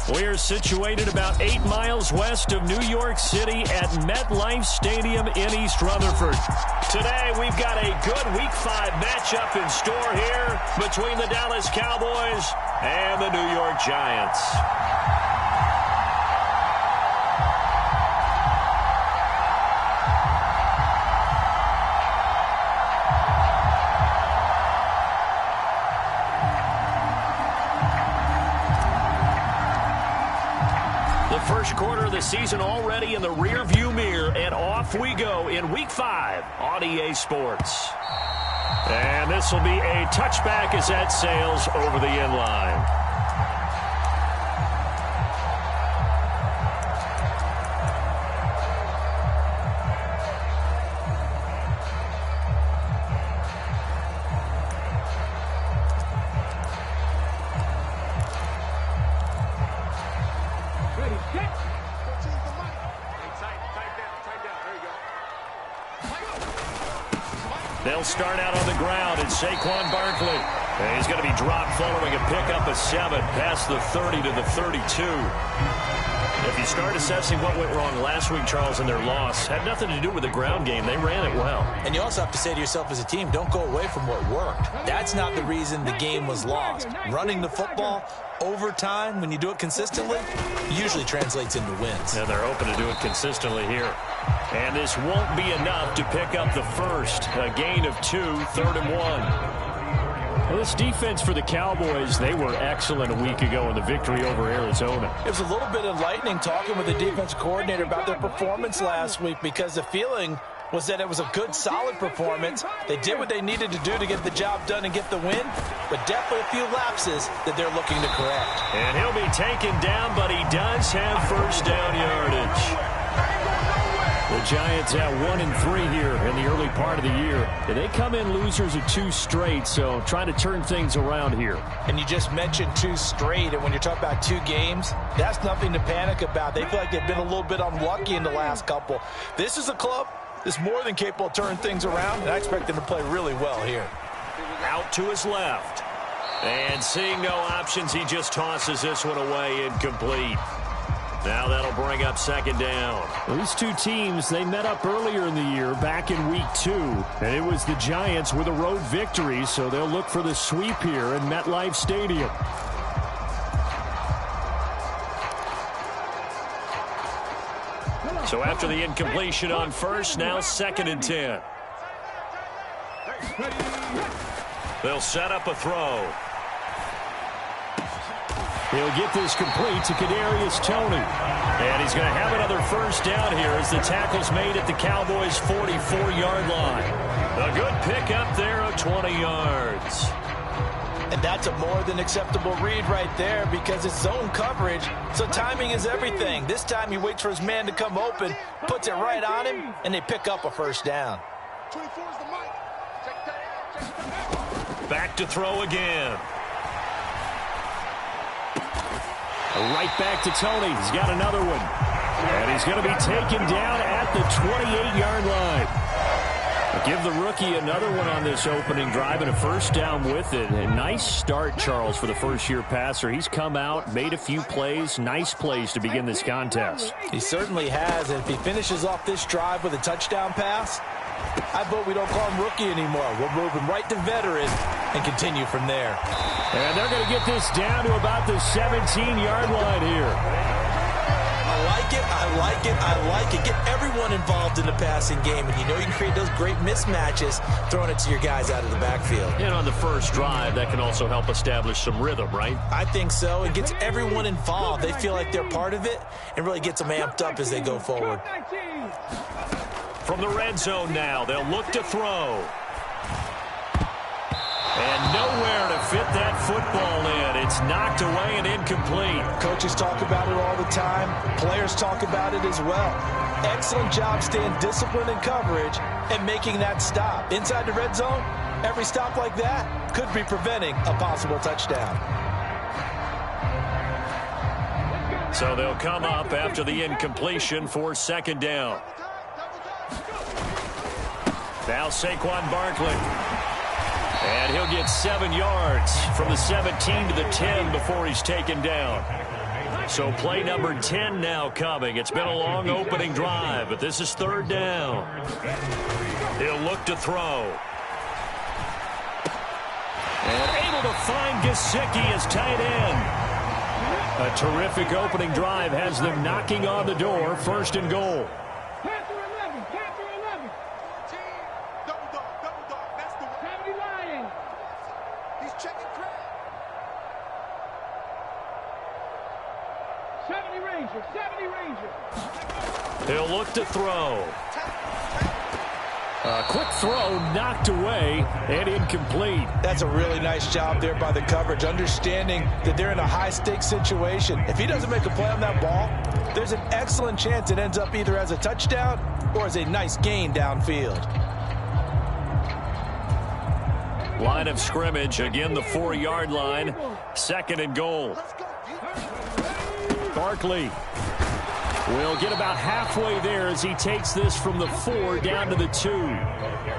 We're situated about 8 miles west of New York City at MetLife Stadium in East Rutherford. Today, we've got a good Week 5 matchup in store here between the Dallas Cowboys and the New York Giants. First quarter of the season already in the rearview mirror, and off we go in Week 5 on EA Sports. And this will be a touchback as that sails over the end line. They'll start out on the ground, and Saquon Barkley. And he's going to be dropped following a pickup of 7 past the 30 to the 32. If you start assessing what went wrong last week, Charles, in their loss, had nothing to do with the ground game. They ran it well. And you also have to say to yourself as a team, don't go away from what worked. That's not the reason the game was lost. Running the football over time, when you do it consistently, usually translates into wins. And they're open to do it consistently here. And this won't be enough to pick up the first. A gain of 2, 3rd and 1. Well, this defense for the Cowboys, they were excellent a week ago in the victory over Arizona. It was a little bit enlightening talking with the defensive coordinator about their performance last week, because the feeling was that it was a good, solid performance. They did what they needed to do to get the job done and get the win, but definitely a few lapses that they're looking to correct. And he'll be taken down, but he does have first down yardage. The Giants at 1-3 here in the early part of the year. And they come in losers of 2 straight, so trying to turn things around here. And you just mentioned 2 straight, and when you're talking about 2 games, that's nothing to panic about. They feel like they've been a little bit unlucky in the last couple. This is a club that's more than capable of turning things around, and I expect them to play really well here. Out to his left. And seeing no options, he just tosses this one away, incomplete. Now that'll bring up 2nd down. Well, these 2 teams, they met up earlier in the year, back in Week 2. And it was the Giants with a road victory, so they'll look for the sweep here in MetLife Stadium. So after the incompletion on first, now 2nd and 10. They'll set up a throw. He'll get this complete to Kadarius Toney. And he's going to have another first down here as the tackle's made at the Cowboys' 44-yard line. A good pickup there of 20 yards. And that's a more than acceptable read right there because it's zone coverage, so timing is everything. This time he waits for his man to come open, puts it right on him, and they pick up a first down. Back to throw again. Right back to Tony. He's got another one. And he's going to be taken down at the 28-yard line. Give the rookie another one on this opening drive and a first down with it. A nice start, Charles, for the first-year passer. He's come out, made a few plays, nice plays to begin this contest. He certainly has, and if he finishes off this drive with a touchdown pass, I vote we don't call him rookie anymore. We'll move him right to veteran and continue from there. And they're going to get this down to about the 17-yard line here. I like it, I like it, I like it. Get everyone involved in the passing game, and you know you can create those great mismatches throwing it to your guys out of the backfield. And on the first drive, that can also help establish some rhythm, right? I think so. It gets everyone involved. They feel like they're part of it and really gets them amped up as they go forward. From the red zone now, they'll look to throw. And nowhere to fit that football in. It's knocked away and incomplete. Coaches talk about it all the time. Players talk about it as well. Excellent job staying disciplined in coverage and making that stop. Inside the red zone, every stop like that could be preventing a possible touchdown. So they'll come up after the incompletion for second down. Now Saquon Barkley. And he'll get 7 yards from the 17 to the 10 before he's taken down. So play number 10 now coming. It's been a long opening drive, but this is third down. He'll look to throw. And able to find GeeSeay as tight end. A terrific opening drive has them knocking on the door, first and goal. He'll look to throw. A quick throw knocked away and incomplete. That's a really nice job there by the coverage, understanding that they're in a high-stakes situation. If he doesn't make a play on that ball, there's an excellent chance it ends up either as a touchdown or as a nice gain downfield. Line of scrimmage, again the 4-yard line. Second and goal. Barkley will get about halfway there as he takes this from the 4 down to the 2.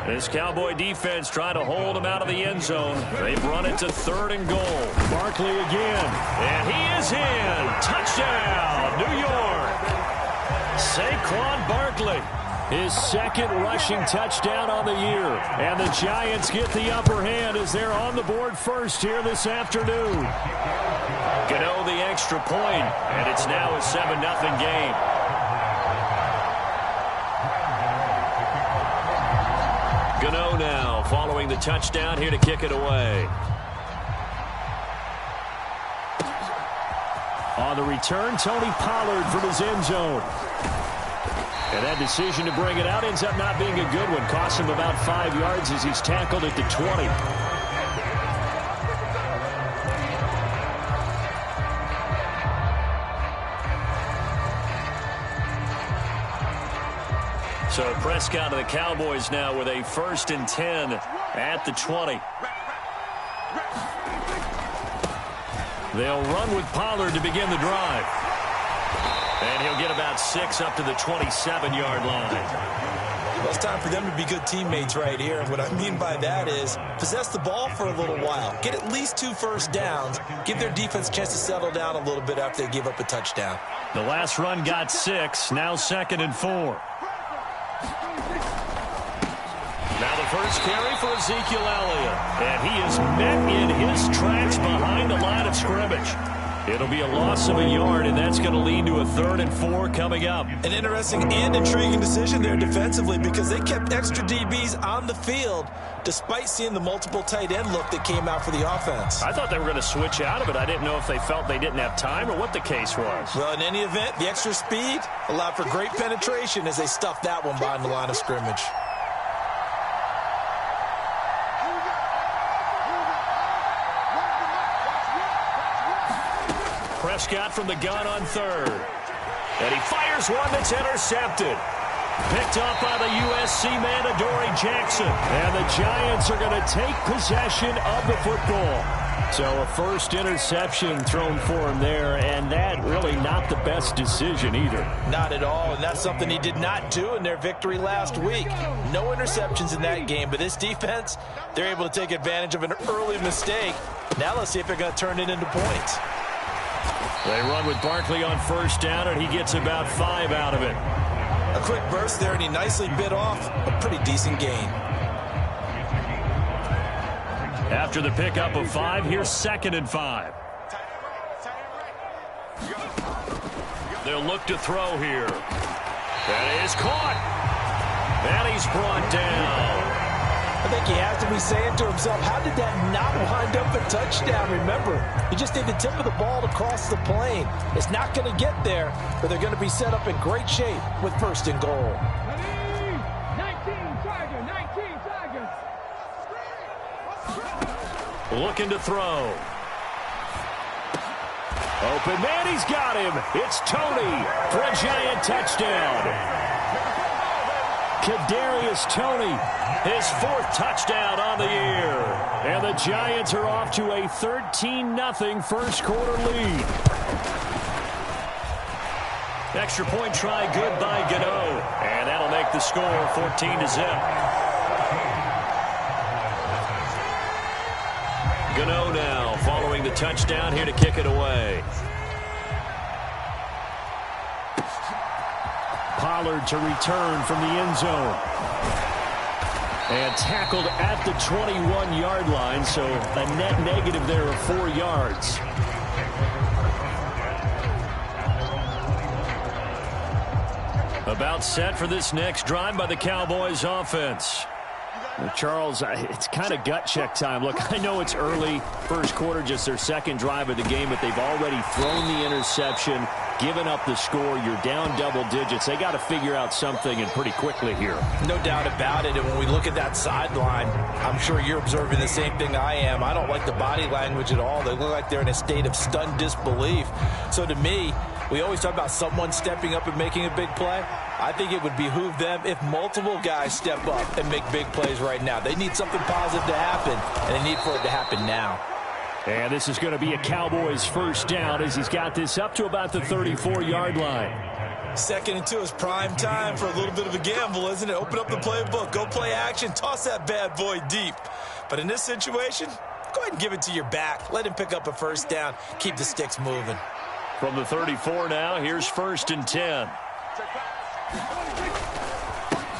This Cowboy defense trying to hold him out of the end zone. They've run it to third and goal. Barkley again. And he is in. Touchdown, New York. Saquon Barkley. His second rushing touchdown on the year. And the Giants get the upper hand as they're on the board first here this afternoon. Gano the extra point, and it's now a 7-0 game. Gano now following the touchdown here to kick it away. On the return, Tony Pollard from his end zone. And that decision to bring it out ends up not being a good one. Costs him about 5 yards as he's tackled at the 20. So Prescott of the Cowboys now with a 1st and 10 at the 20. They'll run with Pollard to begin the drive. And he'll get about 6 up to the 27-yard line. Well, it's time for them to be good teammates right here. And what I mean by that is possess the ball for a little while. Get at least 2 first downs. Give their defense a chance to settle down a little bit after they give up a touchdown. The last run got 6. Now 2nd and 4. Now the first carry for Ezekiel Elliott. And he is met in his tracks behind the line of scrimmage. It'll be a loss of a yard, and that's going to lead to a 3rd and 4 coming up. An interesting and intriguing decision there defensively because they kept extra DBs on the field despite seeing the multiple tight end look that came out for the offense. I thought they were going to switch out of it. I didn't know if they felt they didn't have time or what the case was. Well, in any event, the extra speed allowed for great penetration as they stuffed that one behind the line of scrimmage. Prescott from the gun on third. And he fires one that's intercepted. Picked up by the USC man, Adoree Jackson. And the Giants are going to take possession of the football. So a first interception thrown for him there, and that really not the best decision either. Not at all, and that's something he did not do in their victory last week. No interceptions in that game, but this defense, they're able to take advantage of an early mistake. Now let's see if they're going to turn it into points. They run with Barkley on first down, and he gets about 5 out of it. A quick burst there, and he nicely bit off a pretty decent gain. After the pickup of 5, here's 2nd and 5. They'll look to throw here. That is caught. And he's brought down. I think he has to be saying to himself, how did that not wind up a touchdown? Remember, you just need the tip of the ball to cross the plane. It's not going to get there, but they're going to be set up in great shape with 1st and goal. 19 Tigers. Looking to throw. Open man, he's got him. It's Tony for a Giant touchdown. Kadarius Toney, his 4th touchdown on the year. And the Giants are off to a 13-0 first quarter lead. Extra point try good by Gano. And that'll make the score 14-0. Gano now following the touchdown here to kick it away. Pollard to return from the end zone. And tackled at the 21-yard line, so a net negative there of 4 yards. About set for this next drive by the Cowboys offense. Charles, it's kind of gut check time. Look, I know it's early, first quarter, just their 2nd drive of the game, but they've already thrown the interception, given up the score. You're down double digits. They got to figure out something, and pretty quickly here. No doubt about it. And when we look at that sideline, I'm sure you're observing the same thing I am. I don't like the body language at all. They look like they're in a state of stunned disbelief. So to me, we always talk about someone stepping up and making a big play. I think it would behoove them if multiple guys step up and make big plays right now. They need something positive to happen, and they need for it to happen now. And this is going to be a Cowboys first down as he's got this up to about the 34-yard line. 2nd and 2 is prime time for a little bit of a gamble, isn't it? Open up the playbook, go play action, toss that bad boy deep. But in this situation, go ahead and give it to your back. Let him pick up a first down. Keep the sticks moving. From the 34 now, here's 1st and 10.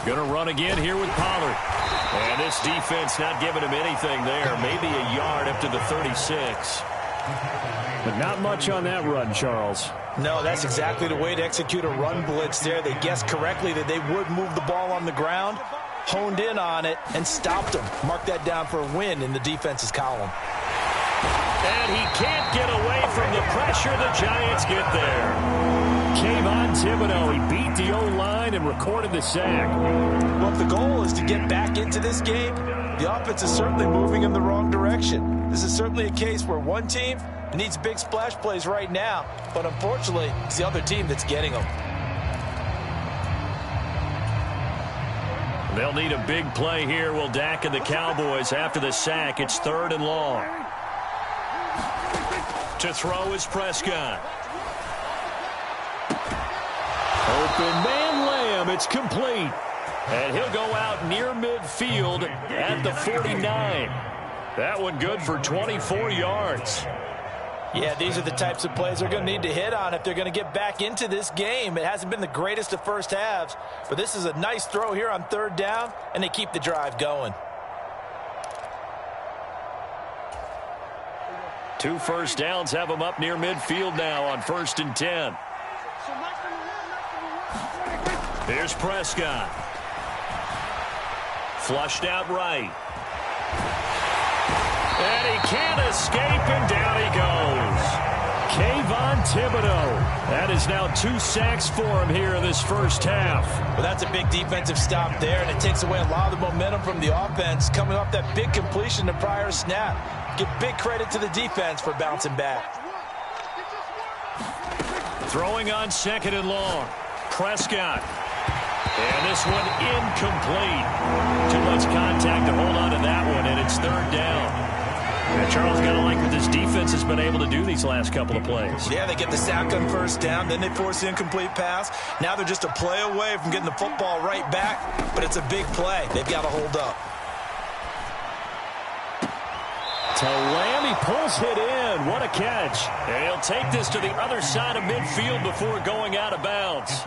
Going to run again here with Pollard. And this defense not giving him anything there. Maybe a yard up to the 36. But not much on that run, Charles. No, that's exactly the way to execute a run blitz there. They guessed correctly that they would move the ball on the ground, honed in on it, and stopped them. Mark that down for a win in the defense's column. And he can't get away from the pressure. The Giants get there. Kayvon Thibodeau, he beat the O-line and recorded the sack. Well, if the goal is to get back into this game, the offense is certainly moving in the wrong direction. This is certainly a case where one team needs big splash plays right now, but unfortunately, it's the other team that's getting them. They'll need a big play here, will Dak and the Cowboys after the sack. It's 3rd and long. To throw is Prescott. Open man Lamb. It's complete. And he'll go out near midfield at the 49. That one good for 24 yards. Yeah, these are the types of plays they're going to need to hit on if they're going to get back into this game. It hasn't been the greatest of first halves, but this is a nice throw here on 3rd down, and they keep the drive going. 2 first downs have them up near midfield now on 1st and 10. Here's Prescott. Flushed out right. And he can't escape, and down he goes. Kayvon Thibodeau. That is now 2 sacks for him here in this first half. Well, that's a big defensive stop there, and it takes away a lot of the momentum from the offense coming off that big completion the prior snap. Give big credit to the defense for bouncing back. Throwing on 2nd and long. Prescott. And this one incomplete. Too much contact to hold on to that one, and it's 3rd down. And Charles got to like what this defense has been able to do these last couple of plays. Yeah, they get the sack on 1st down, then they force the incomplete pass. Now they're just a play away from getting the football right back, but it's a big play. They've got to hold up. Talami pulls it in. What a catch. And he'll take this to the other side of midfield before going out of bounds.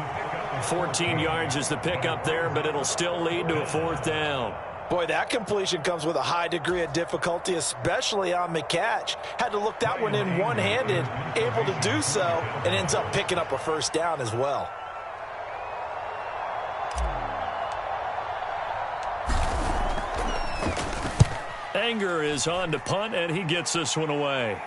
14 yards is the pickup there, but it'll still lead to a 4th down. Boy, that completion comes with a high degree of difficulty, especially on the catch. Had to look that one in one-handed, able to do so, and ends up picking up a 1st down as well. Anger is on to punt, and he gets this one away.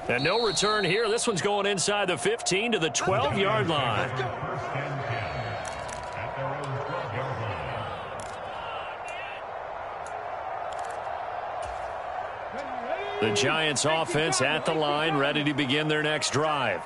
And no return here. This one's going inside the 15 to the 12-yard line. The Giants offense at the line, ready to begin their next drive.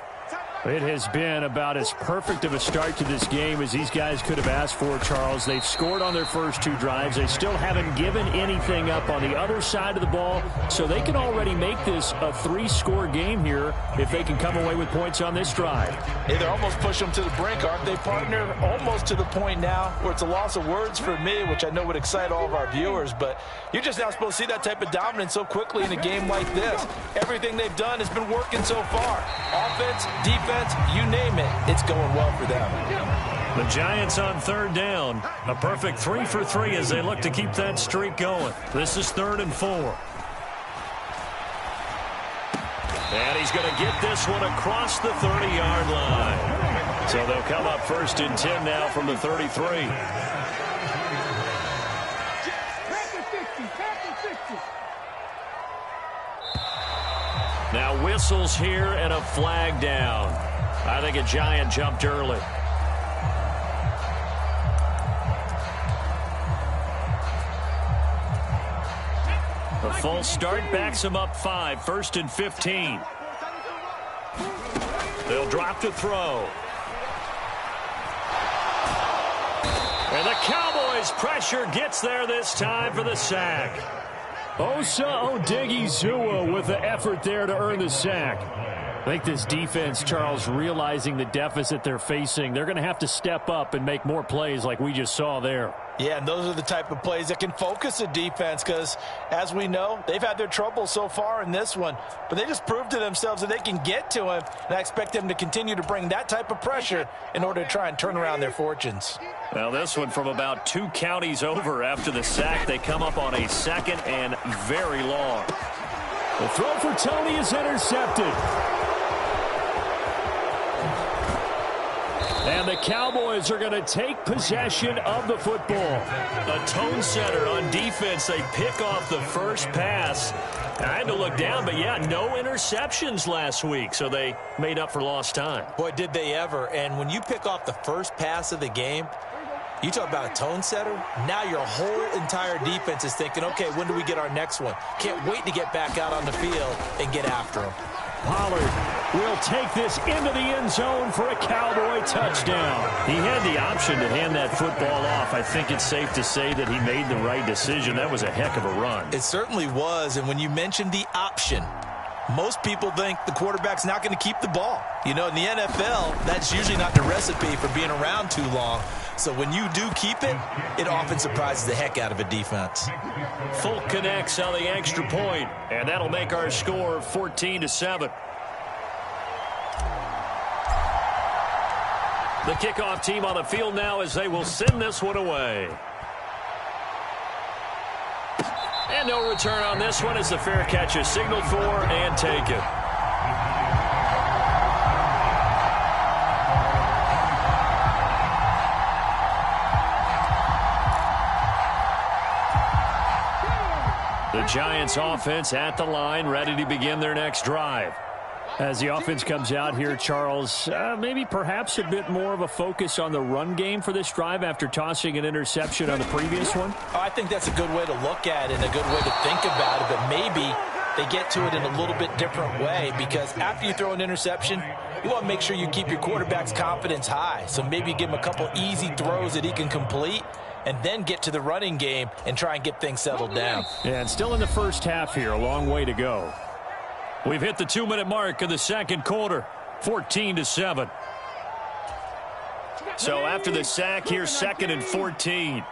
It has been about as perfect of a start to this game as these guys could have asked for, Charles. They've scored on their first 2 drives. They still haven't given anything up on the other side of the ball, so they can already make this a 3-score game here if they can come away with points on this drive. Hey, they're almost pushing them to the brink, aren't they, partner? Almost to the point now where it's a loss of words for me, which I know would excite all of our viewers, but you're just not supposed to see that type of dominance so quickly in a game like this. Everything they've done has been working so far. Offense, defense, you name it, it's going well for them. The Giants on 3rd down. A perfect 3 for 3 as they look to keep that streak going. This is 3rd and 4. And he's going to get this one across the 30-yard line. So they'll come up 1st and 10 now from the 33. Now whistles here and a flag down. I think a Giant jumped early. The full start backs him up 5, 1st and 15. They'll drop to throw. And the Cowboys pressure gets there this time for the sack. Osa Odigizua with the effort there to earn the sack. I think this defense, Charles, realizing the deficit they're facing, they're going to have to step up and make more plays like we just saw there. Yeah, and those are the type of plays that can focus a defense because, as we know, they've had their trouble so far in this one. But they just proved to themselves that they can get to him, and I expect them to continue to bring that type of pressure in order to try and turn around their fortunes. Well, this one from about 2 counties over after the sack. They come up on a 2nd and very long. The throw for Tony is intercepted. And the Cowboys are going to take possession of the football. A tone setter on defense. They pick off the first pass. I had to look down, but yeah, no interceptions last week, so they made up for lost time. Boy, did they ever. And when you pick off the first pass of the game, you talk about a tone setter. Now your whole entire defense is thinking, okay, when do we get our next one? Can't wait to get back out on the field and get after them. Pollard will take this into the end zone for a Cowboy touchdown. He had the option to hand that football off. I think it's safe to say that he made the right decision. That was a heck of a run. It certainly was, and when you mentioned the option, most people think the quarterback's not going to keep the ball. You know, in the NFL, that's usually not the recipe for being around too long. So when you do keep it, it often surprises the heck out of a defense. Folk connects on the extra point, and that'll make our score 14-7. The kickoff team on the field now as they will send this one away. And no return on this one as the fair catch is signaled for and taken. The Giants offense at the line, ready to begin their next drive. As the offense comes out here, Charles, maybe perhaps a bit more of a focus on the run game for this drive after tossing an interception on the previous one? I think that's a good way to look at it and a good way to think about it, but maybe they get to it in a little bit different way, because after you throw an interception, you want to make sure you keep your quarterback's confidence high. So maybe give him a couple easy throws that he can complete, and then get to the running game and try and get things settled down. Yeah, and still in the first half here, a long way to go. We've hit the 2-minute mark of the second quarter, 14-7. So after the sack here, 2nd and 14.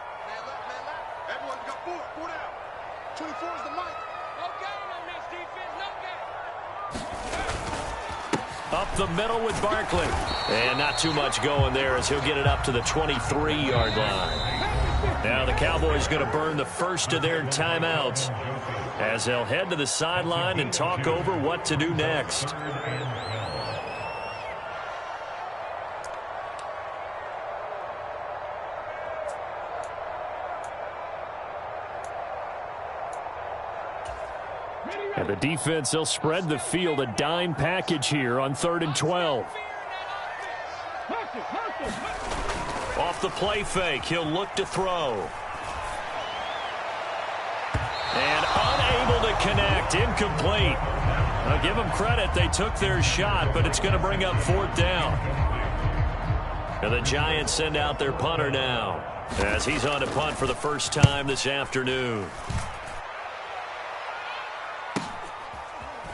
Up the middle with Barkley. And not too much going there as he'll get it up to the 23-yard line. Now the Cowboys going to burn the first of their timeouts as they'll head to the sideline and talk over what to do next. And the defense, they'll spread the field, a dime package here on 3rd and 12. Off the play fake, he'll look to throw. And unable to connect, incomplete. I'll give them credit, they took their shot, but it's going to bring up 4th down. And the Giants send out their punter now, as he's on to punt for the first time this afternoon.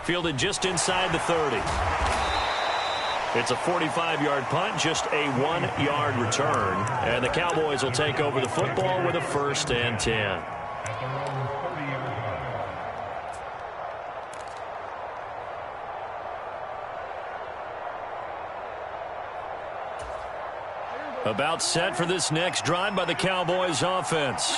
Fielded just inside the 30. It's a 45-yard punt, just a 1-yard return. And the Cowboys will take over the football with a 1st and 10. About set for this next drive by the Cowboys offense.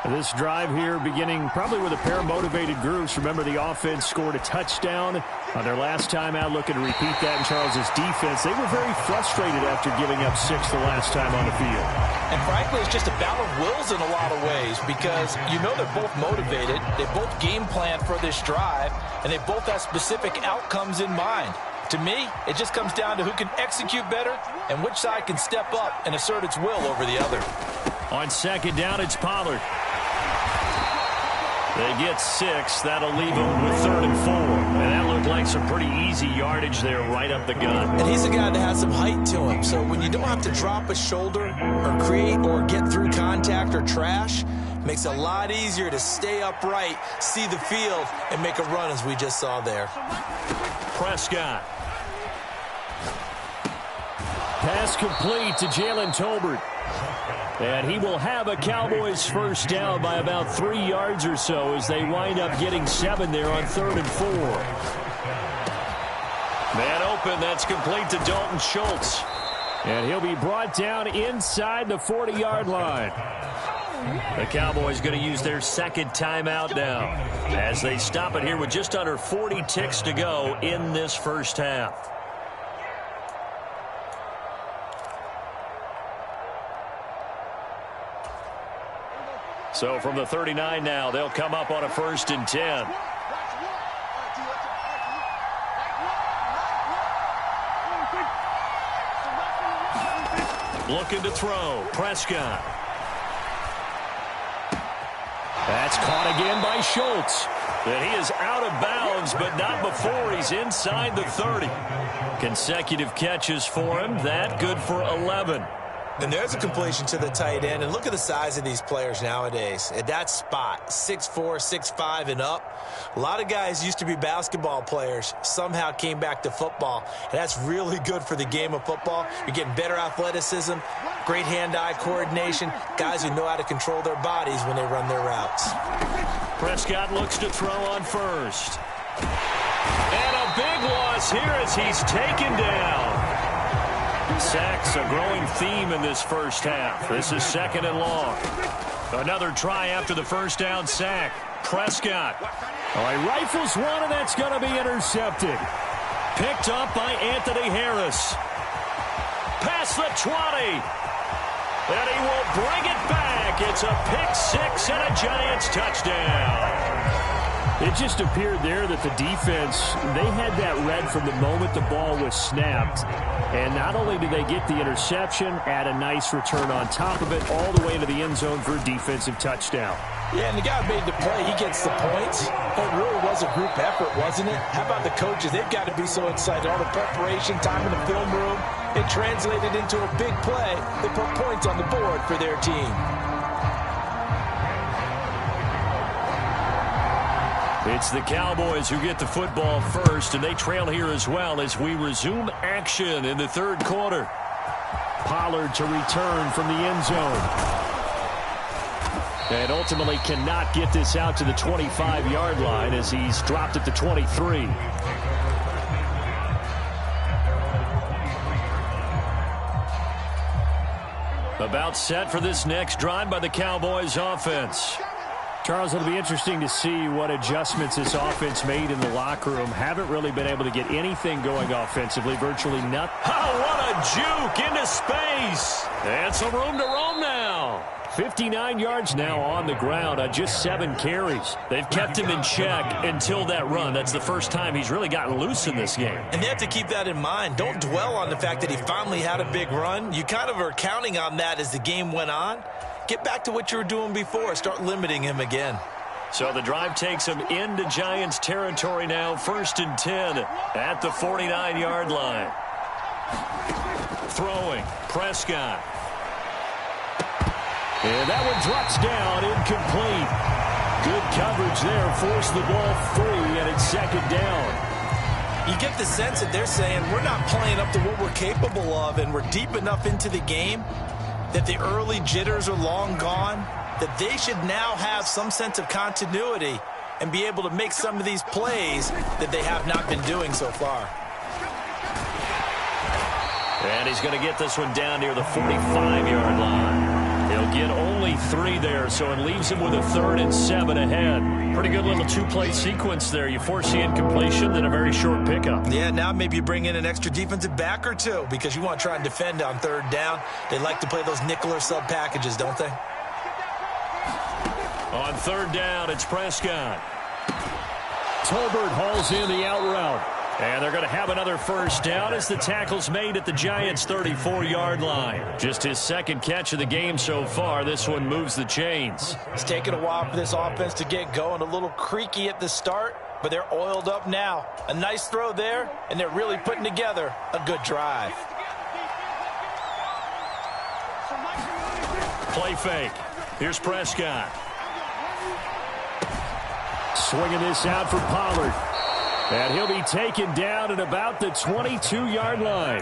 This drive here beginning probably with a pair of motivated groups. Remember, the offense scored a touchdown on their last time out, looking to repeat that in Charles's defense. They were very frustrated after giving up 6 the last time on the field. And frankly, it's just a battle of wills in a lot of ways, because you know they're both motivated. They both game plan for this drive, and they both have specific outcomes in mind. To me, it just comes down to who can execute better and which side can step up and assert its will over the other. On 2nd down, it's Pollard. They get 6. That'll leave them with 3rd and 4. And that looked like some pretty easy yardage there right up the gut. And he's a guy that has some height to him. So when you don't have to drop a shoulder or create or get through contact or trash, makes it a lot easier to stay upright, see the field, and make a run as we just saw there. Prescott. Pass complete to Jalen Tolbert. And he will have a Cowboys 1st down by about 3 yards or so as they wind up getting 7 there on 3rd and 4. Man open, that's complete to Dalton Schultz. And he'll be brought down inside the 40-yard line. The Cowboys going to use their 2nd timeout now as they stop it here with just under 40 ticks to go in this first half. So from the 39 now, they'll come up on a 1st and 10. Looking to throw. Prescott. That's caught again by Schultz. And he is out of bounds, but not before he's inside the 30. Consecutive catches for him. That good for 11. And there's a completion to the tight end. And look at the size of these players nowadays. At that spot, 6'4", 6'5", and up. A lot of guys used to be basketball players, somehow came back to football. And that's really good for the game of football. You're getting better athleticism, great hand-eye coordination, guys who know how to control their bodies when they run their routes. Prescott looks to throw on 1st. And a big loss here as he's taken down. Sacks a growing theme in this first half. This is 2nd and long. Another try after the 1st down sack. Prescott. All right, rifles one, and that's going to be intercepted. Picked up by Anthony Harris. Past the 20. And he will bring it back. It's a pick 6 and a Giants touchdown. It just appeared there that the defense, they had that read from the moment the ball was snapped. And not only did they get the interception, add a nice return on top of it, all the way to the end zone for a defensive touchdown. Yeah, and the guy who made the play, he gets the points. It really was a group effort, wasn't it? How about the coaches? They've got to be so excited. All the preparation, time in the film room, it translated into a big play. They put points on the board for their team. It's the Cowboys who get the football first, and they trail here as well as we resume action in the third quarter. Pollard to return from the end zone. And ultimately cannot get this out to the 25-yard line as he's dropped at the 23. About set for this next drive by the Cowboys offense. Charles, it'll be interesting to see what adjustments this offense made in the locker room. Haven't really been able to get anything going offensively, virtually nothing. Oh, what a juke into space. And some room to roam now. 59 yards now on the ground on just 7 carries. They've kept him in check until that run. That's the first time he's really gotten loose in this game. And they have to keep that in mind. Don't dwell on the fact that he finally had a big run. You kind of are counting on that as the game went on. Get back to what you were doing before. Start limiting him again. So the drive takes him into Giants territory now. 1st and 10 at the 49-yard line. Throwing. Prescott. And that one drops down, incomplete. Good coverage there, forced the ball free, and it's 2nd down. You get the sense that they're saying we're not playing up to what we're capable of, and we're deep enough into the game that the early jitters are long gone, that they should now have some sense of continuity and be able to make some of these plays that they have not been doing so far. And he's going to get this one down near the 45-yard line. He'll get only 3 there, so it leaves him with a 3rd and 7 ahead. Pretty good little 2-play sequence there. You force the incompletion, then a very short pickup. Yeah, now maybe you bring in an extra defensive back or 2 because you want to try and defend on 3rd down. They like to play those nickel or sub packages, don't they? On 3rd down, it's Prescott. Tolbert hauls in the out route. And they're going to have another 1st down as the tackle's made at the Giants' 34-yard line. Just his 2nd catch of the game so far. This one moves the chains. It's taken a while for this offense to get going. A little creaky at the start, but they're oiled up now. A nice throw there, and they're really putting together a good drive. Play fake. Here's Prescott. Swinging this out for Pollard. And he'll be taken down at about the 22-yard line.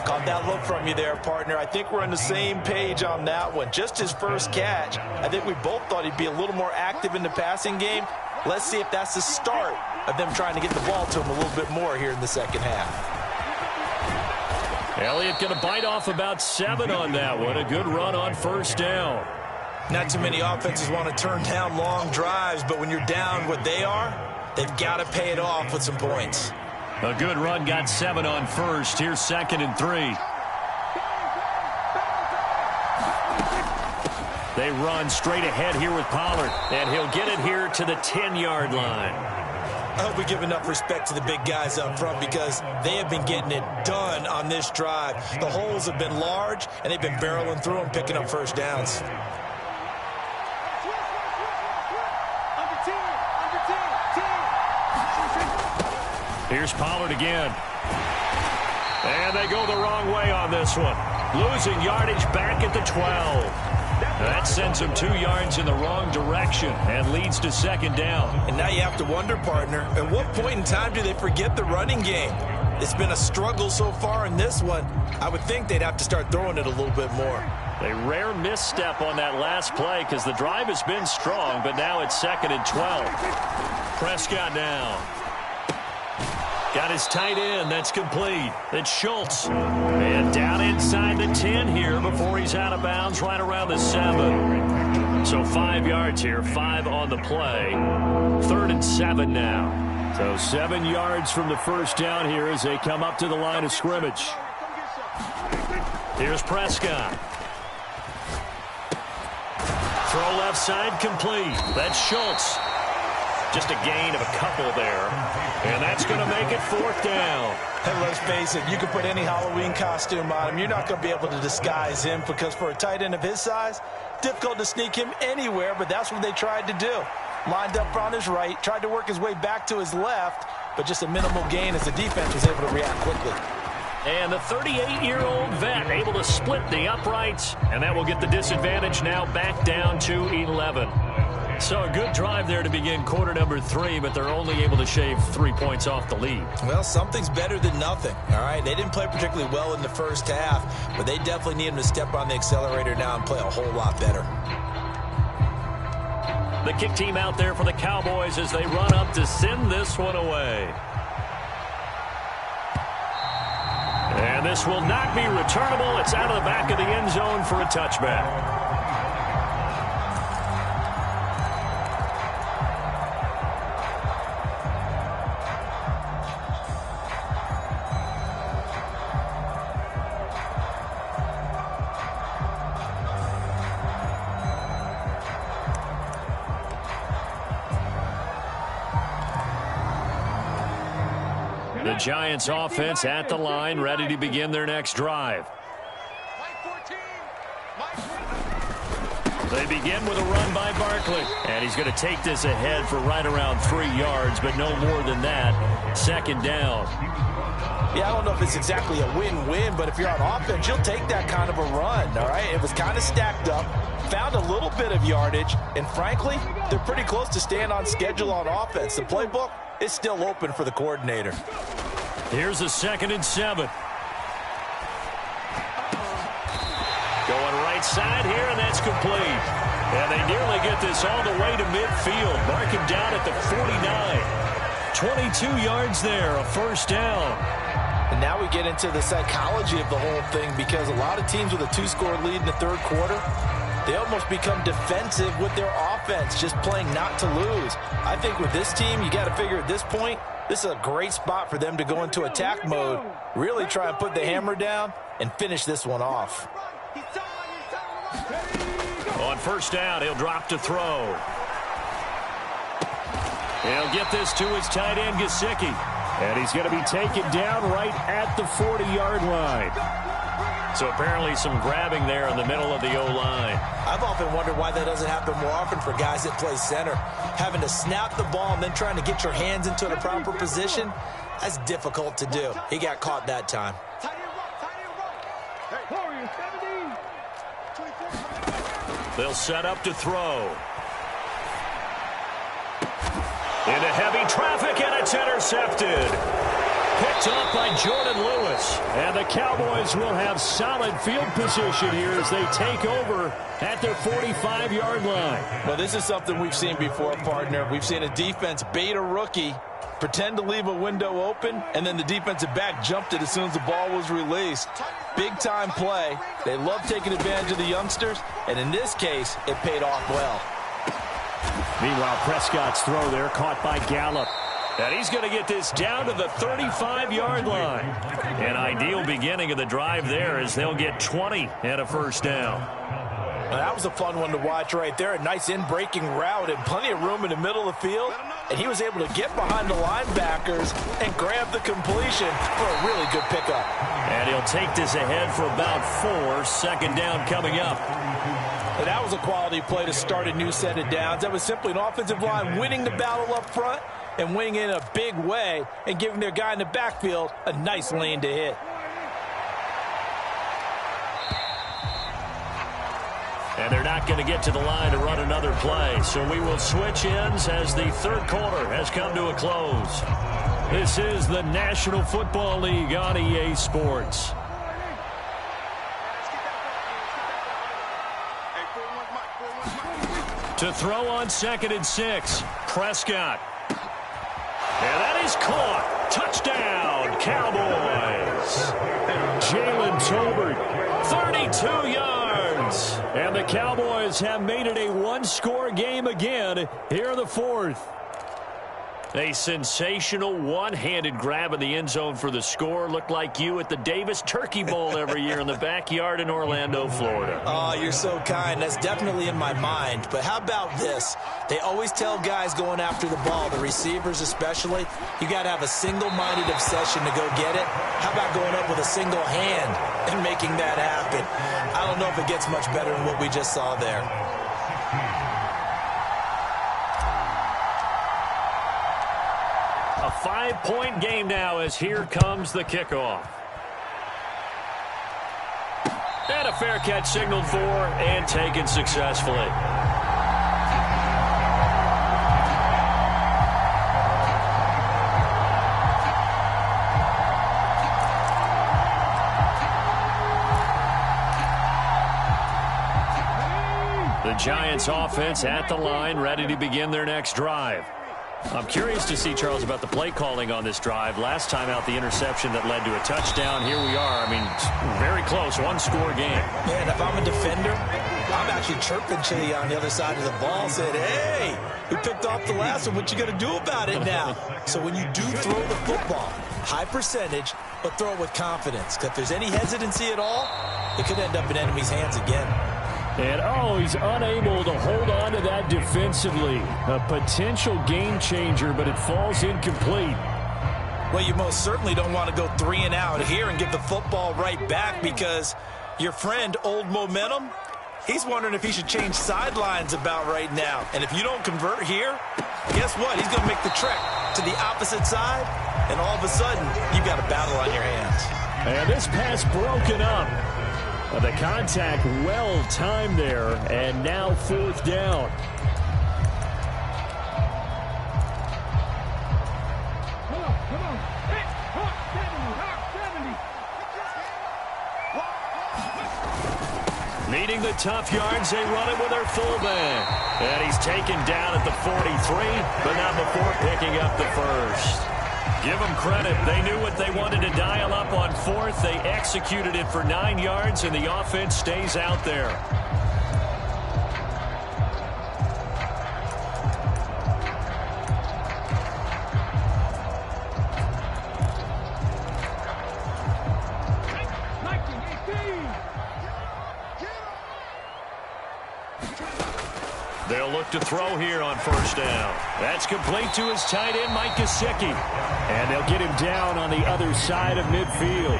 Caught that look from you there, partner. I think we're on the same page on that one. Just his first catch. I think we both thought he'd be a little more active in the passing game. Let's see if that's the start of them trying to get the ball to him a little bit more here in the 2nd half. Elliott going to bite off about 7 on that one. A good run on 1st down. Not too many offenses want to turn down long drives, but when you're down what they are, they've got to pay it off with some points. A good run, got 7 on 1st. Here's 2nd and 3. They run straight ahead here with Pollard, and he'll get it here to the 10-yard line. I hope we give enough respect to the big guys up front because they have been getting it done on this drive. The holes have been large, and they've been barreling through them, picking up 1st downs. Here's Pollard again. And they go the wrong way on this one. Losing yardage back at the 12. That sends them 2 yards in the wrong direction and leads to 2nd down. And now you have to wonder, partner, at what point in time do they forget the running game? It's been a struggle so far in this one. I would think they'd have to start throwing it a little bit more. A rare misstep on that last play because the drive has been strong, but now it's 2nd and 12. Prescott now. Got his tight end. That's complete. It's Schultz. And down inside the 10 here before he's out of bounds right around the 7. So 5 yards here, 5 on the play. 3rd and 7 now. So 7 yards from the 1st down here as they come up to the line of scrimmage. Here's Prescott. Throw left side complete. That's Schultz. Just a gain of a couple there. And that's going to make it 4th down. And let's face it, you can put any Halloween costume on him. You're not going to be able to disguise him because for a tight end of his size, difficult to sneak him anywhere, but that's what they tried to do. Lined up on his right, tried to work his way back to his left, but just a minimal gain as the defense was able to react quickly. And the 38-year-old vet able to split the uprights, and that will get the disadvantage now back down to 11. So a good drive there to begin quarter number 3, but they're only able to shave 3 points off the lead. Well, something's better than nothing, all right? They didn't play particularly well in the first half, but they definitely need him to step on the accelerator now and play a whole lot better. The kick team out there for the Cowboys as they run up to send this one away. And this will not be returnable. It's out of the back of the end zone for a touchback. The Giants offense at the line, ready to begin their next drive. They begin with a run by Barkley. And he's going to take this ahead for right around 3 yards, but no more than that. 2nd down. Yeah, I don't know if it's exactly a win-win, but if you're on offense, you'll take that kind of a run, all right? It was kind of stacked up, found a little bit of yardage, and frankly, they're pretty close to staying on schedule on offense. The playbook is still open for the coordinator. Here's a 2nd and 7. Going right side here, and that's complete. And they nearly get this all the way to midfield. Mark him down at the 49. 22 yards there, a 1st down. And now we get into the psychology of the whole thing because a lot of teams with a 2-score lead in the 3rd quarter, they almost become defensive with their offense, just playing not to lose. I think with this team, you got to figure at this point, this is a great spot for them to go into attack mode, really try and put the hammer down and finish this one off. On 1st down, he'll drop to throw. He'll get this to his tight end, GeeSeay. And he's going to be taken down right at the 40-yard line. So apparently some grabbing there in the middle of the O-line. I've often wondered why that doesn't happen more often for guys that play center. Having to snap the ball and then trying to get your hands into the proper position, that's difficult to do. He got caught that time. They'll set up to throw. Into heavy traffic, and it's intercepted. Picked up by Jordan Lewis. And the Cowboys will have solid field position here as they take over at their 45-yard line. Well, this is something we've seen before, partner. We've seen a defense bait a rookie, pretend to leave a window open, and then the defensive back jumped it as soon as the ball was released. Big-time play. They love taking advantage of the youngsters, and in this case, it paid off well. Meanwhile, Prescott's throw there caught by Gallup. And he's going to get this down to the 35-yard line. An ideal beginning of the drive there as they'll get 20 and a 1st down. Now, that was a fun one to watch right there. A nice in-breaking route and plenty of room in the middle of the field. And he was able to get behind the linebackers and grab the completion for a really good pickup. And he'll take this ahead for about 4. 2nd down coming up. And that was a quality play to start a new set of downs. That was simply an offensive line winning the battle up front and winning in a big way and giving their guy in the backfield a nice lane to hit. And they're not going to get to the line to run another play. So we will switch ends as the 3rd quarter has come to a close. This is the National Football League on EA Sports. To throw on 2nd and 6, Prescott. And that is caught. Touchdown, Cowboys. Jalen Tolbert. 32 yards. And the Cowboys have made it a 1-score game again here in the 4th. A sensational one-handed grab in the end zone for the score. Looked like you at the Davis Turkey Bowl every year in the backyard in Orlando, Florida. Oh, you're so kind. That's definitely in my mind. But how about this? They always tell guys going after the ball, the receivers especially, you got to have a single-minded obsession to go get it. How about going up with a single hand and making that happen? I don't know if it gets much better than what we just saw there. A 5-point game now as here comes the kickoff. And a fair catch signaled for and taken successfully. The Giants offense at the line, ready to begin their next drive. I'm curious to see, Charles, about the play calling on this drive. Last time out, the interception that led to a touchdown. Here we are. I mean, very close, one-score game. Man, if I'm a defender, I'm actually chirping to you on the other side of the ball, saying, hey, we picked off the last one. What you going to do about it now? So when you do throw the football, high percentage, but throw it with confidence. Because if there's any hesitancy at all, it could end up in enemy's hands again. And, oh, he's unable to hold on to that defensively. A potential game changer, but it falls incomplete. Well, you most certainly don't want to go 3 and out here and give the football right back because your friend, Old Momentum, he's wondering if he should change sidelines about right now. And if you don't convert here, guess what? He's going to make the trek to the opposite side, and all of a sudden, you've got a battle on your hands. And this pass broken up. The contact well-timed there, and now 4th down. Come on. Hey, Hawk 70. Needing the tough yards, they run it with their fullback. And he's taken down at the 43, but not before picking up the first. Give them credit. They knew what they wanted to dial up on 4th. They executed it for 9 yards, and the offense stays out there. They'll look to throw here on 1st down. That's complete to his tight end, Mike Gesicki. And they'll get him down on the other side of midfield.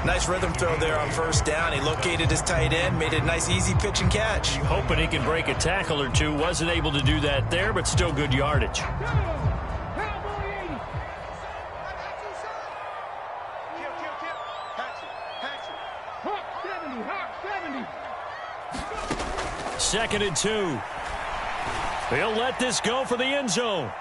Nice rhythm throw there on 1st down. He located his tight end, made a nice easy pitch and catch. Hoping he can break a tackle or two. Wasn't able to do that there, but still good yardage. Second and 2. They'll let this go for the end zone.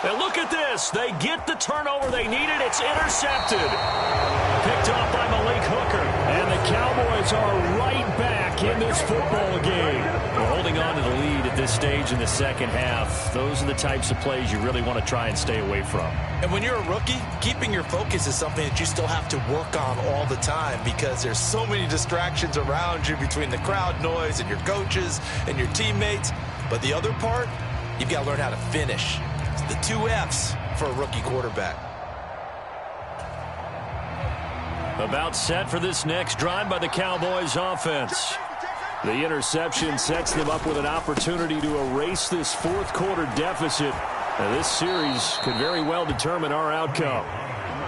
And look at this. They get the turnover they needed. It's intercepted. Picked off by Malik Hooker. And the Cowboys are right back in this football game. We're holding on to the lead at this stage in the second half. Those are the types of plays you really want to try and stay away from. And when you're a rookie, keeping your focus is something that you still have to work on all the time because there's so many distractions around you between the crowd noise and your coaches and your teammates. But the other part, you've got to learn how to finish. It's the 2 F's for a rookie quarterback. About set for this next drive by the Cowboys offense. The interception sets them up with an opportunity to erase this 4th quarter deficit. Now, this series could very well determine our outcome.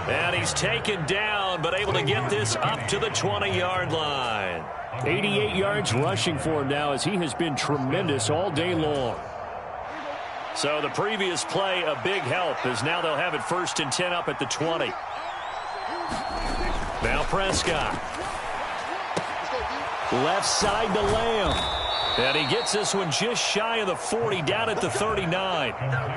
And he's taken down, but able to get this up to the 20-yard line. 88 yards rushing for him now as he has been tremendous all day long. So the previous play, a big help, as now they'll have it 1st and 10 up at the 20. Now Prescott. Left side to Lamb. And he gets this one just shy of the 40, down at the 39.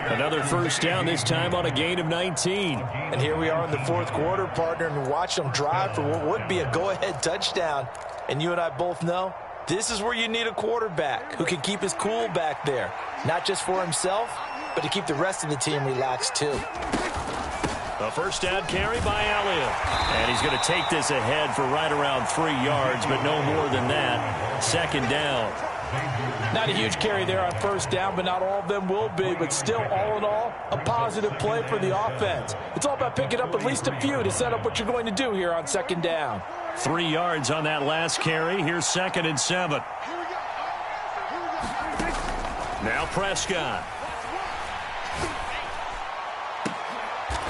Another 1st down, this time on a gain of 19. And here we are in the 4th quarter, partner, and watch them drive for what would be a go-ahead touchdown. And you and I both know this is where you need a quarterback who can keep his cool back there. Not just for himself, but to keep the rest of the team relaxed too. A 1st down carry by Elliott. And he's going to take this ahead for right around 3 yards, but no more than that. 2nd down. Not a huge carry there on first down, but not all of them will be. But still, all in all, a positive play for the offense. It's all about picking up at least a few to set up what you're going to do here on second down. 3 yards on that last carry. Here's 2nd and 7. Now Prescott.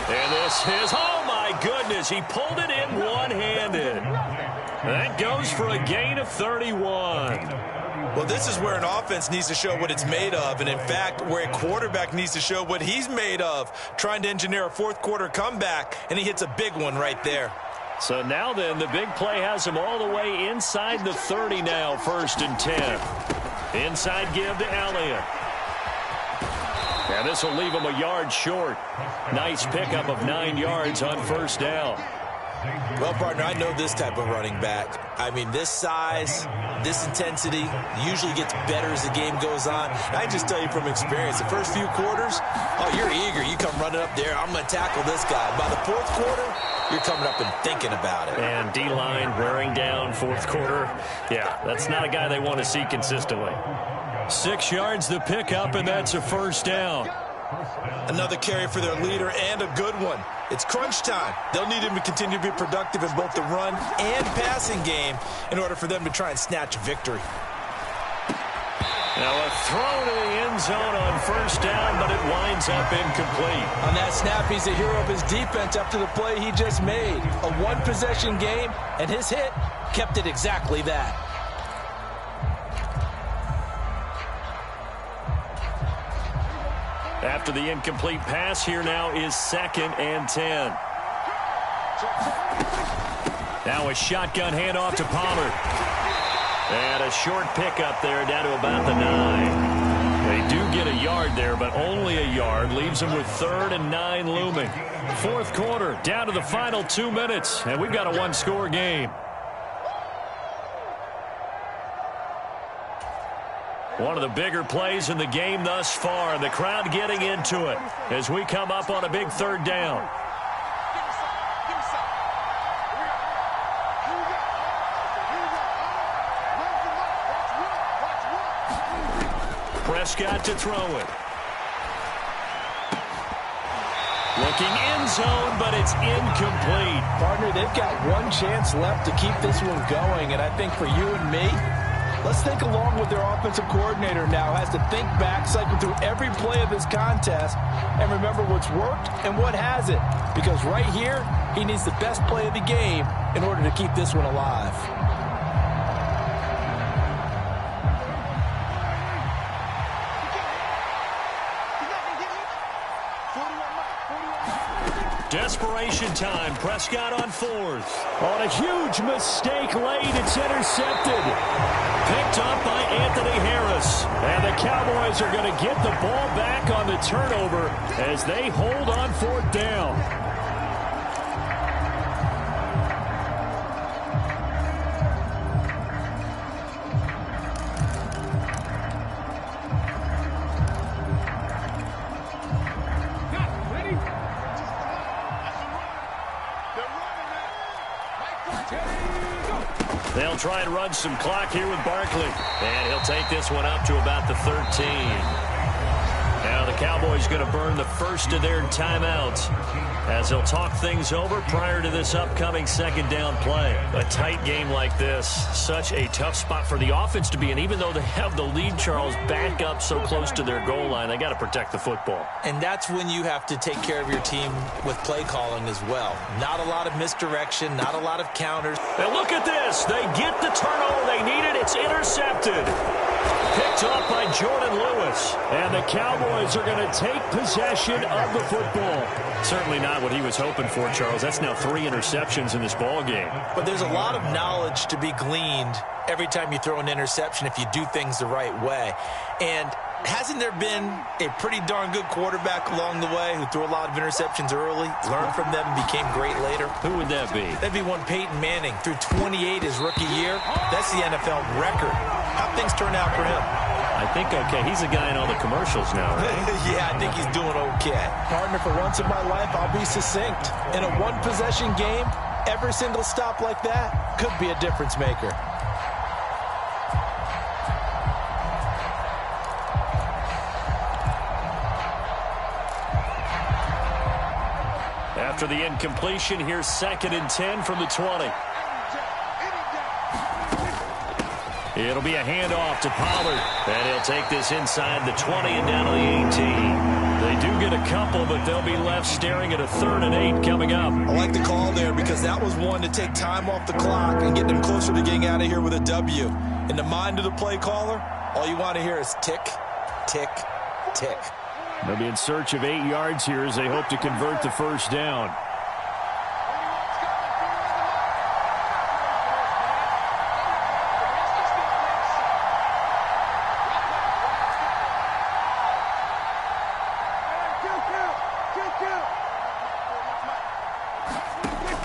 And this is, oh my goodness, he pulled it in one-handed. That goes for a gain of 31. Well, this is where an offense needs to show what it's made of, and in fact, where a quarterback needs to show what he's made of, trying to engineer a fourth-quarter comeback, and he hits a big one right there. So now then, the big play has him all the way inside the 30 now, 1st and 10. Inside give to Elliott. And this will leave him a yard short. Nice pickup of 9 yards on first down. Well, partner, I know this type of running back. I mean, this size, this intensity usually gets better as the game goes on. I just tell you from experience, the first few quarters, oh, you're eager. You come running up there, I'm going to tackle this guy. By the 4th quarter, you're coming up and thinking about it. And D-line wearing down 4th quarter. Yeah, that's not a guy they want to see consistently. 6 yards the pickup, and that's a first down. Another carry for their leader, and a good one. It's crunch time. They'll need him to continue to be productive in both the run and passing game in order for them to try and snatch a victory. Now a throw to the end zone on first down, but it winds up incomplete. On that snap, he's a hero of his defense after the play he just made. A one-possession game, and his hit kept it exactly that. After the incomplete pass, here now is 2nd and 10. Now a shotgun handoff to Pollard. And a short pickup there down to about the 9. They do get a yard there, but only a yard. Leaves them with 3rd and 9 looming. 4th quarter, down to the final 2 minutes, and we've got a one-score game. One of the bigger plays in the game thus far. The crowd getting into it as we come up on a big 3rd down. Prescott to throw it. Looking end zone, but it's incomplete. Partner, they've got one chance left to keep this one going, and I think for you and me, let's think along with their offensive coordinator now. Has to think back, cycle through every play of this contest, and remember what's worked and what hasn't. Because right here, he needs the best play of the game in order to keep this one alive. Desperation time. Prescott on 4th. On a huge mistake late. It's intercepted. Picked up by Anthony Harris. And the Cowboys are going to get the ball back on the turnover as they hold on 4th down. They'll try and run some clock here with Barkley. And he'll take this one up to about the 13. Now the Cowboys going to burn the first of their timeouts as they'll talk things over prior to this upcoming 2nd down play. A tight game like this, such a tough spot for the offense to be in. Even though they have the lead, Charles, back up so close to their goal line, they got to protect the football. And that's when you have to take care of your team with play calling as well. Not a lot of misdirection, not a lot of counters. And look at this. They get the turnover they needed. It's intercepted. Picked off by Jordan Lewis. And the Cowboys are going to take possession of the football. Certainly not what he was hoping for, Charles. That's now 3 interceptions in this ball game. But there's a lot of knowledge to be gleaned every time you throw an interception if you do things the right way. And hasn't there been a pretty darn good quarterback along the way who threw a lot of interceptions early, learned from them, and became great later? Who would that be? That'd be one Peyton Manning. Threw 28 his rookie year. That's the NFL record. How'd things turn out for him? I think okay. He's a guy in all the commercials now, right? Yeah, I think he's doing okay. Partner, for once in my life, I'll be succinct. In a one-possession game, every single stop like that could be a difference maker. after the incompletion. Here's 2nd and 10 from the 20. It'll be a handoff to Pollard. And he'll take this inside the 20 and down to the 18. They do get a couple, but they'll be left staring at a 3rd and 8 coming up. I like the call there because that was one to take time off the clock and get them closer to getting out of here with a W. In the mind of the play caller, all you want to hear is tick, tick, tick. They'll be in search of 8 yards here as they hope to convert the first down.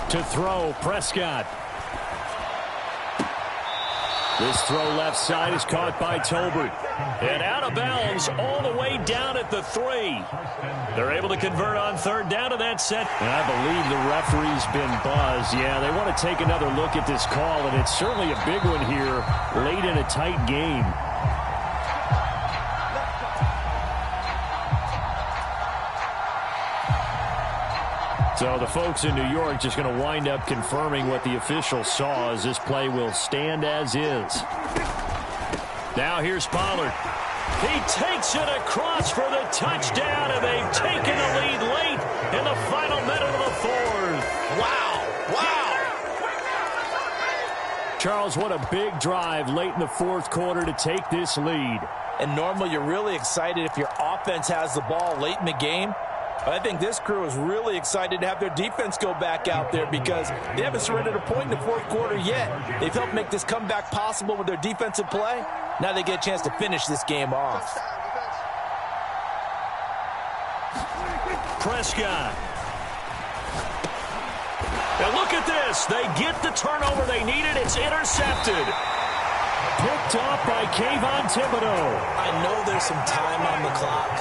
To throw, Prescott. This throw left side is caught by Tolbert. And out of bounds all the way down at the 3. They're able to convert on 3rd down to that set. And I believe the referee's been buzzed. Yeah, they want to take another look at this call, and it's certainly a big one here late in a tight game. So the folks in New York just going to wind up confirming what the official saw, as this play will stand as is. Now here's Pollard. He takes it across for the touchdown, and they've taken the lead late in the final minute of the 4th. Wow, wow. Charles, what a big drive late in the 4th quarter to take this lead. And normally you're really excited if your offense has the ball late in the game. But I think this crew is really excited to have their defense go back out there because they haven't surrendered a point in the 4th quarter yet. They've helped make this comeback possible with their defensive play. Now they get a chance to finish this game off. Prescott. Now look at this. They get the turnover they needed. It's intercepted. Picked off by Kayvon Thibodeau. I know there's some time on the clock,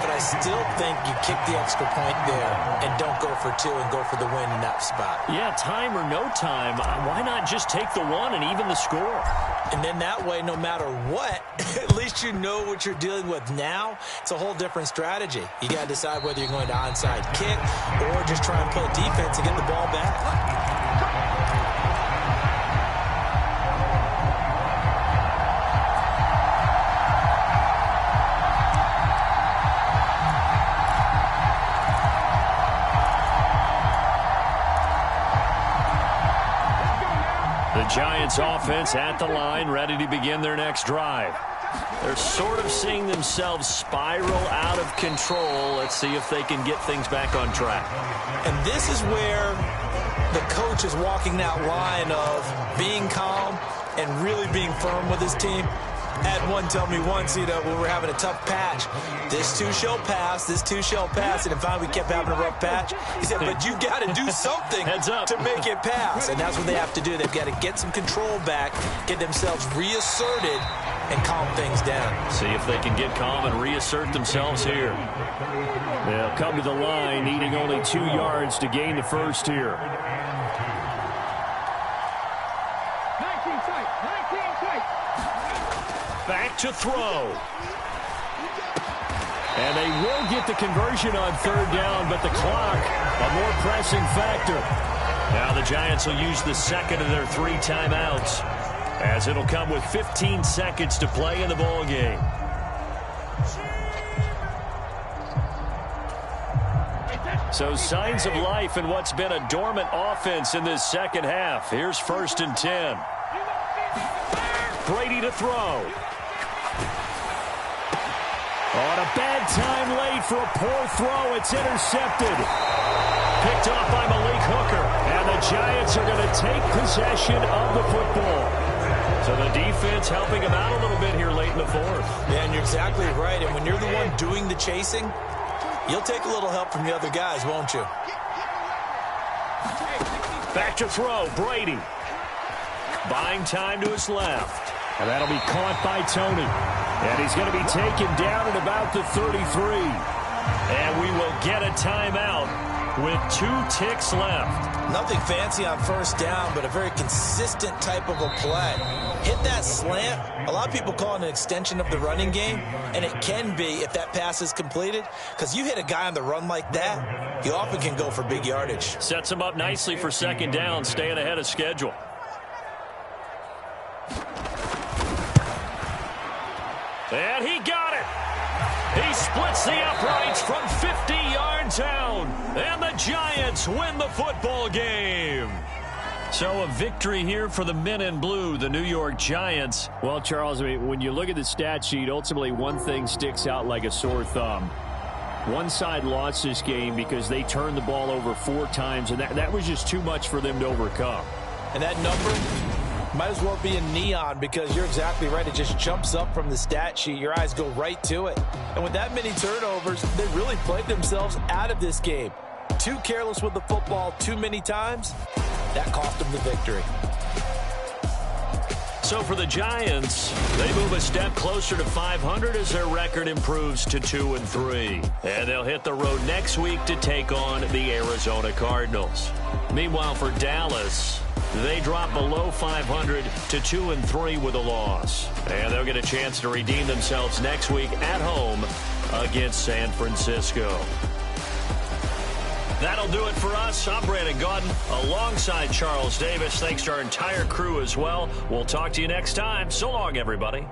but I still think you kick the extra point there and don't go for 2 and go for the win in that spot. Yeah, time or no time, why not just take the 1 and even the score? And then that way, no matter what, at least you know what you're dealing with now. It's a whole different strategy. You got to decide whether you're going to onside kick or just try and play defense and get the ball back. The Giants offense at the line, ready to begin their next drive. They're sort of seeing themselves spiral out of control. Let's see if they can get things back on track. And this is where the coach is walking that line of being calm and really being firm with his team. Had one tell me once, when we're having a tough patch, this too shall pass, this too shall pass, and then finally we kept having a rough patch. He said, but you got to do something to make it pass, and that's what they have to do. They've got to get some control back, get themselves reasserted, and calm things down. See if they can get calm and reassert themselves here. They'll come to the line, needing only 2 yards to gain the first here. 19 tight, 19 tight. Back to throw. And they will get the conversion on 3rd down, but the clock, a more pressing factor. Now the Giants will use the 2nd of their 3 timeouts, as it'll come with 15 seconds to play in the ball game. So signs of life in what's been a dormant offense in this second half. Here's 1st and 10. Brady to throw. On a bad time late for a poor throw. It's intercepted. Picked off by Malik Hooker. And the Giants are going to take possession of the football. So the defense helping him out a little bit here late in the 4th. Yeah, and you're exactly right. And when you're the one doing the chasing, you'll take a little help from the other guys, won't you? Back to throw, Brady. Buying time to his left. And that'll be caught by Tony. And he's going to be taken down at about the 33. And we will get a timeout with 2 ticks left. Nothing fancy on first down, but a very consistent type of a play. Hit that slant. A lot of people call it an extension of the running game, and it can be if that pass is completed, because you hit a guy on the run like that, he often can go for big yardage. Sets him up nicely for second down, staying ahead of schedule. And he got it. He splits the uprights from 50 yards out. And the Giants win the football game. So a victory here for the men in blue, the New York Giants. Well, Charles, I mean, when you look at the stat sheet, ultimately one thing sticks out like a sore thumb. One side lost this game because they turned the ball over 4 times, and that was just too much for them to overcome. And that number might as well be in neon, because you're exactly right. It just jumps up from the stat sheet. Your eyes go right to it. And with that many turnovers, they really played themselves out of this game. Too careless with the football too many times. That cost them the victory. So for the Giants, they move a step closer to 500 as their record improves to 2-3. And they'll hit the road next week to take on the Arizona Cardinals. Meanwhile, for Dallas, they drop below 500 to 2-3 with a loss. And they'll get a chance to redeem themselves next week at home against San Francisco. That'll do it for us. I'm Brandon Gaudin alongside Charles Davis. Thanks to our entire crew as well. We'll talk to you next time. So long, everybody.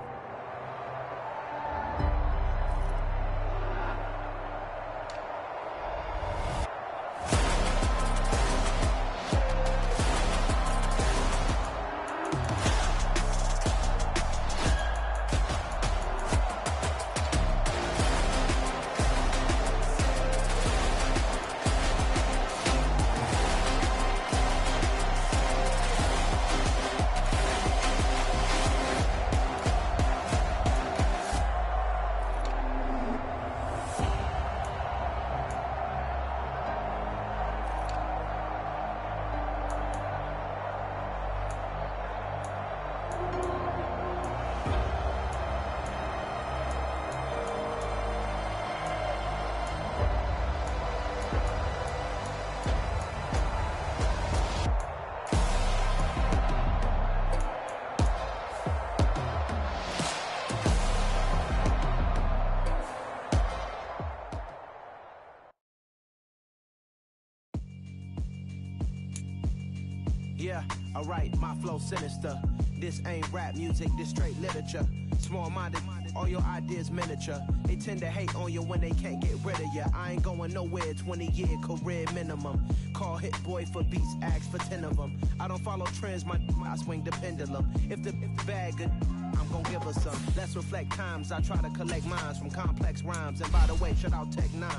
Yeah, alright, my flow sinister. This ain't rap music, this straight literature. Small-minded, all your ideas miniature. They tend to hate on you when they can't get rid of you. I ain't going nowhere, 20-year career minimum. Call Hit Boy for beats, ask for 10 of them. I don't follow trends, I swing the pendulum. If the bag good, I'm gon' give her some. Let's reflect times, I try to collect minds from complex rhymes. And by the way, shout out Tech 9.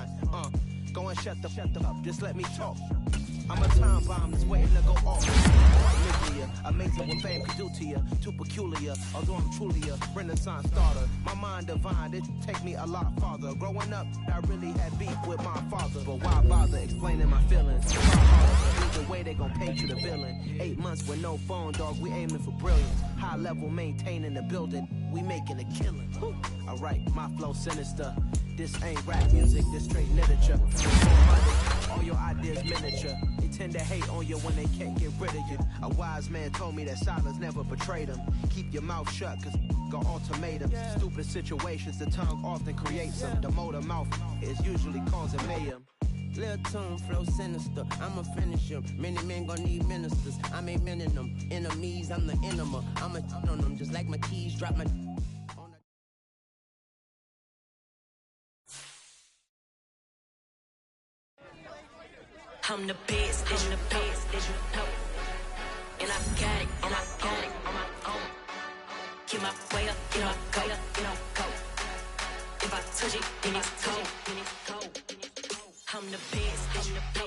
Go and shut the up, just let me talk. I'm a time bomb that's waiting to go off. Nuclear, amazing what fame can do to you. Too peculiar, although I'm truly a renaissance starter. My mind divine, it take me a lot farther. Growing up, I really had beef with my father. But why bother explaining my feelings? Either way, they gon' paint you the villain. 8 months with no phone, dog, we aiming for brilliance. High level, maintaining the building, we making a killing. Alright, my flow sinister. This ain't rap music, this straight literature. All your ideas miniature. They tend to hate on you when they can't get rid of you. A wise man told me that silence never betrayed him. Keep your mouth shut, cause got ultimatums. Stupid situations, the tongue often creates them. The motor mouth is usually causing mayhem. Lil' tune, flow sinister, I'ma finish him. Many men gon' need ministers, I'm a men in them. Enemies, I'm the enema. I'ma on them, just like my keys, drop my... I'm the best, I'm the best, as you know. And I got it, on my own. Get my way up, get my go, go. If I touch it, then it's cold. I'm the best, I'm the best.